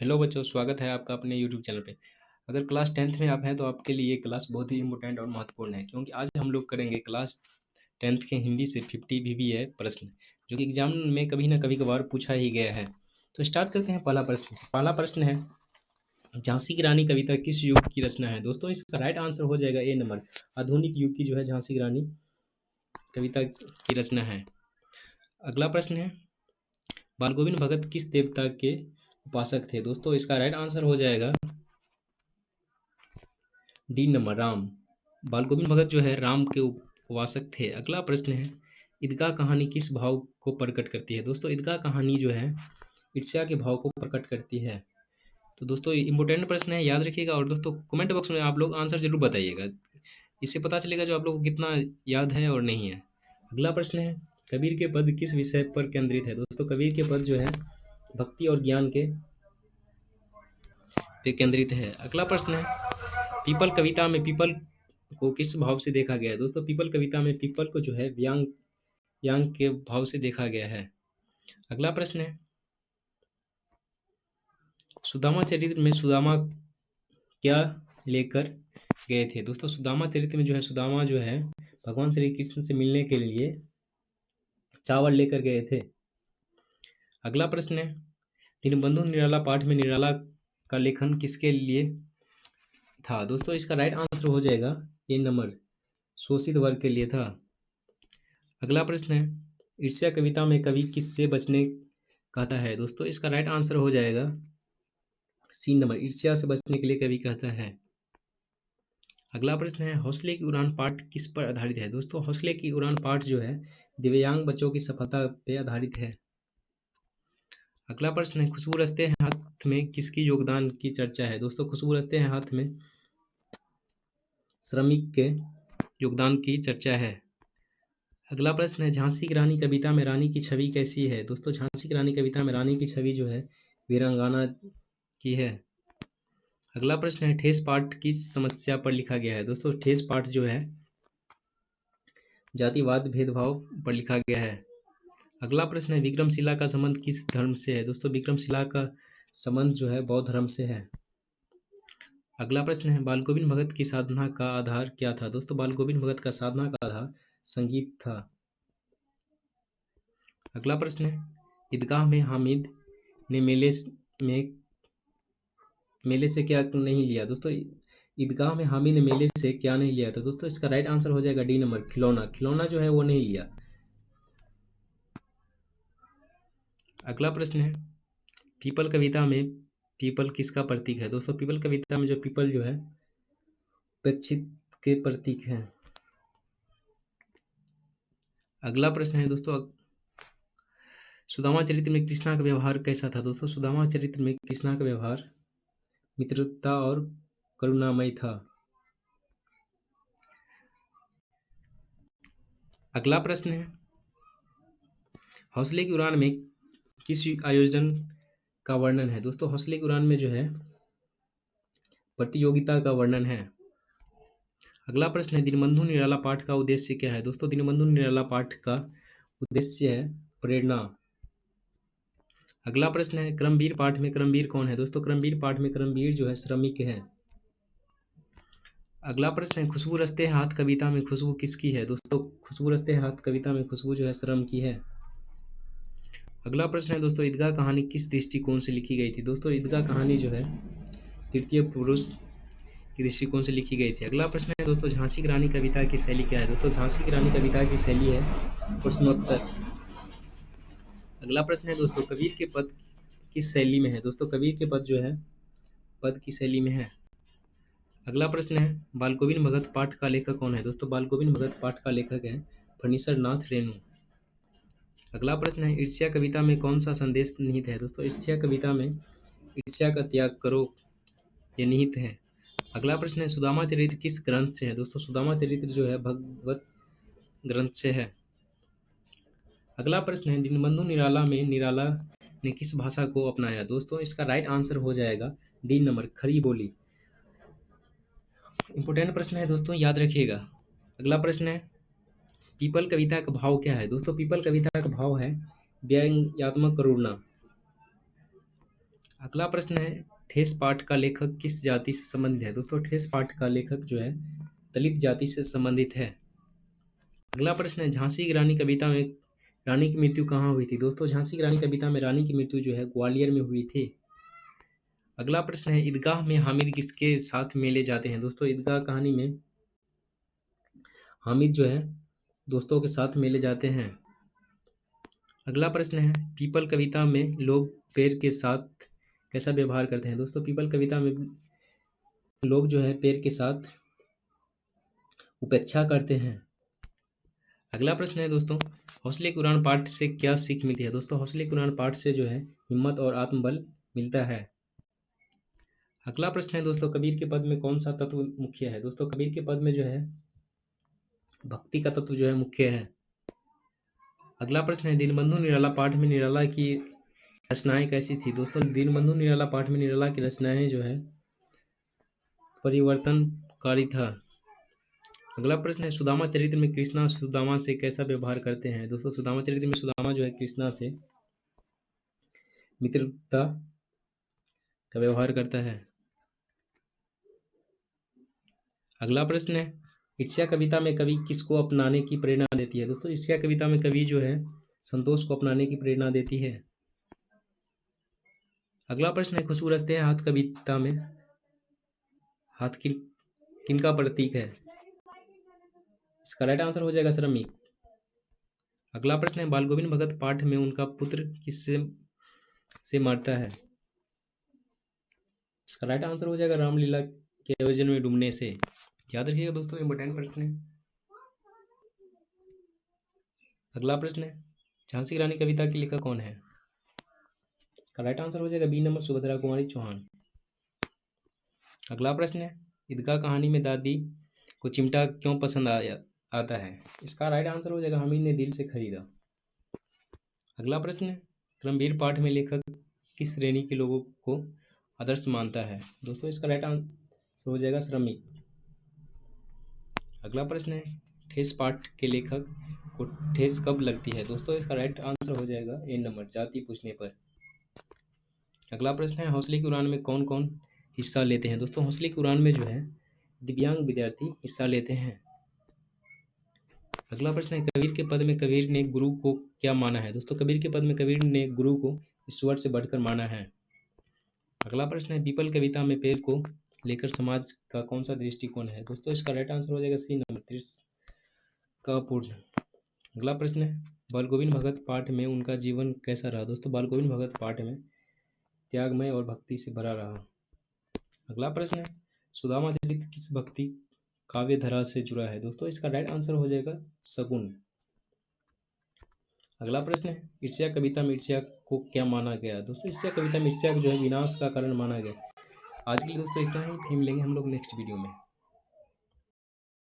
Hello बच्चों, स्वागत है आपका अपने यूट्यूब चैनल पे। अगर क्लास 10th में आप हैं तो आपके लिए ये क्लास बहुत ही इंपॉर्टेंट और महत्वपूर्ण है, क्योंकि आज हम लोग करेंगे क्लास 10th के हिंदी से 50 VBA प्रश्न, जो कि एग्जाम में कभी ना कभी कभार पूछा ही गया है। तो स्टार्ट करते हैं पहला प्रश्न से। पहला प्रश्न है, झांसी की रानी कविता किस युग की रचना है? दोस्तों इसका राइट आंसर हो जाएगा ए नंबर, आधुनिक युग की जो है झांसी की रानी कविता की रचना है। अगला प्रश्न है, बाल गोविंद भगत किस देवता के उपासक थे? दोस्तों इसका राइट आंसर हो जाएगा डी नंबर, राम। बाल गोविंद भगत जो है राम के उपासक थे। अगला प्रश्न है, ईदगाह कहानी किस भाव को प्रकट करती है? दोस्तों ईदगाह कहानी जो है ईर्ष्या के भाव को प्रकट करती है। तो दोस्तों इंपॉर्टेंट प्रश्न है, याद रखिएगा। और दोस्तों कमेंट बॉक्स में आप लोग आंसर जरूर बताइएगा, इससे पता चलेगा जो आप लोग को कितना याद है और नहीं है। अगला प्रश्न है, कबीर के पद किस विषय पर केंद्रित है? दोस्तों कबीर के पद जो है भक्ति और ज्ञान के पे केंद्रित है। अगला प्रश्न है, पीपल कविता में पीपल को किस भाव से देखा गया है? दोस्तों पीपल कविता में पीपल को जो है व्यांग यांग के भाव से देखा गया है। अगला प्रश्न है, सुदामा चरित्र में सुदामा क्या लेकर गए थे? दोस्तों सुदामा चरित्र में जो है सुदामा जो है भगवान श्री कृष्ण से मिलने के लिए चावल लेकर गए थे। अगला प्रश्न है, दीनबंधु निराला पाठ में निराला का लेखन किसके लिए था? दोस्तों इसका राइट आंसर हो जाएगा ए नंबर, शोषित वर्ग के लिए था। अगला प्रश्न है, ईर्ष्या कविता में कवि किससे बचने कहता है? दोस्तों इसका राइट आंसर हो जाएगा सी नंबर, ईर्ष्या से बचने के लिए कवि कहता है। अगला प्रश्न है, हौसले की उड़ान पाठ किस पर आधारित है? दोस्तों हौसले की उड़ान पाठ जो है दिव्यांग बच्चों की सफलता पे आधारित है। अगला प्रश्न है, खुशबू रचते हैं हाथ में किसकी योगदान की चर्चा है? दोस्तों खुशबू रचते हैं हाथ में श्रमिक के योगदान की चर्चा है। अगला प्रश्न है, झांसी की रानी कविता में रानी की छवि कैसी है? दोस्तों झांसी की रानी कविता में रानी की छवि जो है वीरांगना की है। अगला प्रश्न है, ठेस पाठ किस समस्या पर लिखा गया है? दोस्तों ठेस पाठ जो है जातिवाद भेदभाव पर लिखा गया है। अगला प्रश्न है, विक्रमशिला का संबंध किस धर्म से है? दोस्तों विक्रमशिला का संबंध जो है बौद्ध धर्म से है। अगला प्रश्न है, बाल गोविंद भगत की साधना का आधार क्या था? दोस्तों बाल गोविंद भगत का साधना का आधार संगीत था। अगला प्रश्न है, ईदगाह में हामिद ने मेले से क्या नहीं लिया? दोस्तों ईदगाह में हामिद ने मेले से क्या नहीं लिया था? दोस्तों इसका राइट आंसर हो जाएगा डी नंबर, खिलौना। खिलौना जो है वो नहीं लिया। अगला प्रश्न है, पीपल कविता में पीपल किसका प्रतीक है? दोस्तों पीपल कविता में जो पीपल जो है उपेक्षित के प्रतीक है। अगला प्रश्न है दोस्तों, सुदामा चरित्र में कृष्णा का व्यवहार कैसा था? दोस्तों सुदामा चरित्र में कृष्णा का व्यवहार मित्रता और करुणामय था। अगला प्रश्न है, हौसले की उड़ान में किस आयोजन का वर्णन है? दोस्तों हौसले की उड़ान में जो है प्रतियोगिता का वर्णन है। अगला प्रश्न है, दीनबंधु निराला पाठ का उद्देश्य क्या है? दोस्तों दीनबंधु निराला पाठ का उद्देश्य है प्रेरणा। अगला प्रश्न है, क्रमवीर पाठ में क्रमवीर कौन है? दोस्तों क्रमवीर पाठ में क्रमवीर जो है श्रमिक है। अगला प्रश्न है, खुशबू रचते हैं हाथ कविता में खुशबू किसकी है? दोस्तों खुशबू रचते हैं हाथ कविता में खुशबू जो है श्रम की है। अगला प्रश्न है दोस्तों, ईदगाह कहानी किस दृष्टिकोण से लिखी गई थी? दोस्तों ईदगाह कहानी जो है तृतीय पुरुष की दृष्टिकोण से लिखी गई थी। अगला प्रश्न है दोस्तों, झांसी की रानी कविता की शैली क्या है? दोस्तों झांसी की रानी कविता की शैली है प्रश्नोत्तर। अगला प्रश्न है दोस्तों, कबीर के पद किस शैली में है? दोस्तों कबीर के पद जो है पद की शैली में है। अगला प्रश्न है, बाल गोविंद भगत पाठ का लेखक कौन है? दोस्तों बाल गोविंद भगत पाठ का लेखक है फणीसर नाथ रेणु। अगला प्रश्न है, ईर्ष्या कविता में कौन सा संदेश निहित है? दोस्तों ईर्ष्या कविता में ईर्ष्या का त्याग करो ये निहित है। अगला प्रश्न है, सुदामा चरित्र किस ग्रंथ से है? दोस्तों सुदामा चरित्र जो है भगवत ग्रंथ से है। अगला प्रश्न है, दीनबंधु निराला में निराला ने किस भाषा को अपनाया? दोस्तों इसका राइट आंसर हो जाएगा डी नंबर, खड़ी बोली। इंपोर्टेंट प्रश्न है दोस्तों, याद रखिएगा। अगला प्रश्न है, पीपल कविता का भाव क्या है? दोस्तों पीपल कविता का भाव है व्यंग्यात्मक करुणा। अगला प्रश्न है, ठेस पाठ का लेखक किस जाति से संबंधित है? दोस्तों ठेस पाठ का लेखक जो है दलित जाति से संबंधित है। अगला प्रश्न है, झांसी की रानी कविता में रानी की मृत्यु कहाँ हुई थी? दोस्तों झांसी की रानी कविता में रानी की मृत्यु जो है ग्वालियर में हुई थी। अगला प्रश्न है, ईदगाह में हामिद किसके साथ मेले जाते हैं? दोस्तों ईदगाह कहानी में हामिद जो है दोस्तों के साथ मेले जाते हैं। अगला प्रश्न है, पीपल कविता में लोग पेड़ के साथ कैसा व्यवहार करते हैं? दोस्तों पीपल कविता में लोग जो है पेड़ के साथ उपेक्षा करते हैं। अगला प्रश्न है दोस्तों, हौसले की उड़ान पाठ से क्या सीख मिलती है? दोस्तों हौसले की उड़ान पाठ से जो है हिम्मत और आत्मबल मिलता है। अगला प्रश्न है दोस्तों, कबीर के पद में कौन सा तत्व मुख्य है? दोस्तों कबीर के पद में जो है भक्ति का तत्व जो है मुख्य है। अगला प्रश्न है, दीनबंधु निराला पाठ में निराला की रचनाएं कैसी थी? दोस्तों दीनबंधु निराला पाठ में निराला की रचनाएं जो है परिवर्तनकारी था। अगला प्रश्न है, सुदामा चरित्र में कृष्णा सुदामा से कैसा व्यवहार करते हैं? दोस्तों सुदामा चरित्र में सुदामा जो है कृष्णा से मित्रता का व्यवहार करता है। अगला प्रश्न है, ईर्ष्या कविता में कवि किसको अपनाने की प्रेरणा देती है? दोस्तों ईर्ष्या कविता में कवि जो है संतोष को अपनाने की प्रेरणा देती है। अगला प्रश्न है, खुशबू रचते हैं हाथ कविता में हाथ किनका प्रतीक है? इसका राइट आंसर हो जाएगा श्रमिक। अगला प्रश्न है, बाल गोविंद भगत पाठ में उनका पुत्र किससे से मरता है? इसका राइट आंसर हो जाएगा रामलीला के आयोजन में डूबने से। याद रखिएगा दोस्तों, इंपॉर्टेंट प्रश्न है। अगला प्रश्न है, झांसी की रानी कविता की लेखक कौन है? इसका राइट आंसर हो जाएगा बी नंबर सुभद्रा कुमारी चौहान। अगला प्रश्न है, ईदगाह कहानी में दादी को चिमटा क्यों पसंद आता है? इसका राइट आंसर हो जाएगा हामिद ने दिल से खरीदा। अगला प्रश्न है, क्रमवीर पाठ में लेखक किस श्रेणी के लोगों को आदर्श मानता है? दोस्तों इसका राइट आंसर हो जाएगा श्रमिक। अगला प्रश्न है, ठेस पाठ के लेखक को ठेस कब लगती है? दोस्तों इसका राइट आंसर हो जाएगा ए नंबर जाति पूछने पर। अगला प्रश्न है, हौसले की उड़ान में कौन कौन हिस्सा लेते हैं? दोस्तों हौसले की उड़ान में जो है दिव्यांग विद्यार्थी हिस्सा लेते हैं। अगला प्रश्न है, कबीर के पद में कबीर ने गुरु को क्या माना है? दोस्तों कबीर के पद में कबीर ने गुरु को ईश्वर से बढ़कर माना है। अगला प्रश्न है, पीपल कविता में पेड़ को लेकर समाज का कौन सा दृष्टिकोण है? दोस्तों इसका राइट आंसर हो जाएगा सी नंबर त्रिशंकुपूर्ण। अगला प्रश्न है, बाल गोविंद भगत पाठ में उनका जीवन कैसा रहा? दोस्तों बाल गोविंद भगत पाठ में त्यागमय और भक्ति से भरा रहा। अगला प्रश्न है, सुदामा चरित्र किस भक्ति काव्य धारा से जुड़ा है? दोस्तों इसका राइट आंसर हो जाएगा सगुन। अगला प्रश्न है, ईर्ष्या कविता में ईर्ष्या को क्या माना गया? दोस्तों ईर्ष्या कविता में ईर्ष्या जो है विनाश का कारण माना गया। आज के लिए दोस्तों इतना ही, फिर मिलेंगे हम लोग नेक्स्ट वीडियो में।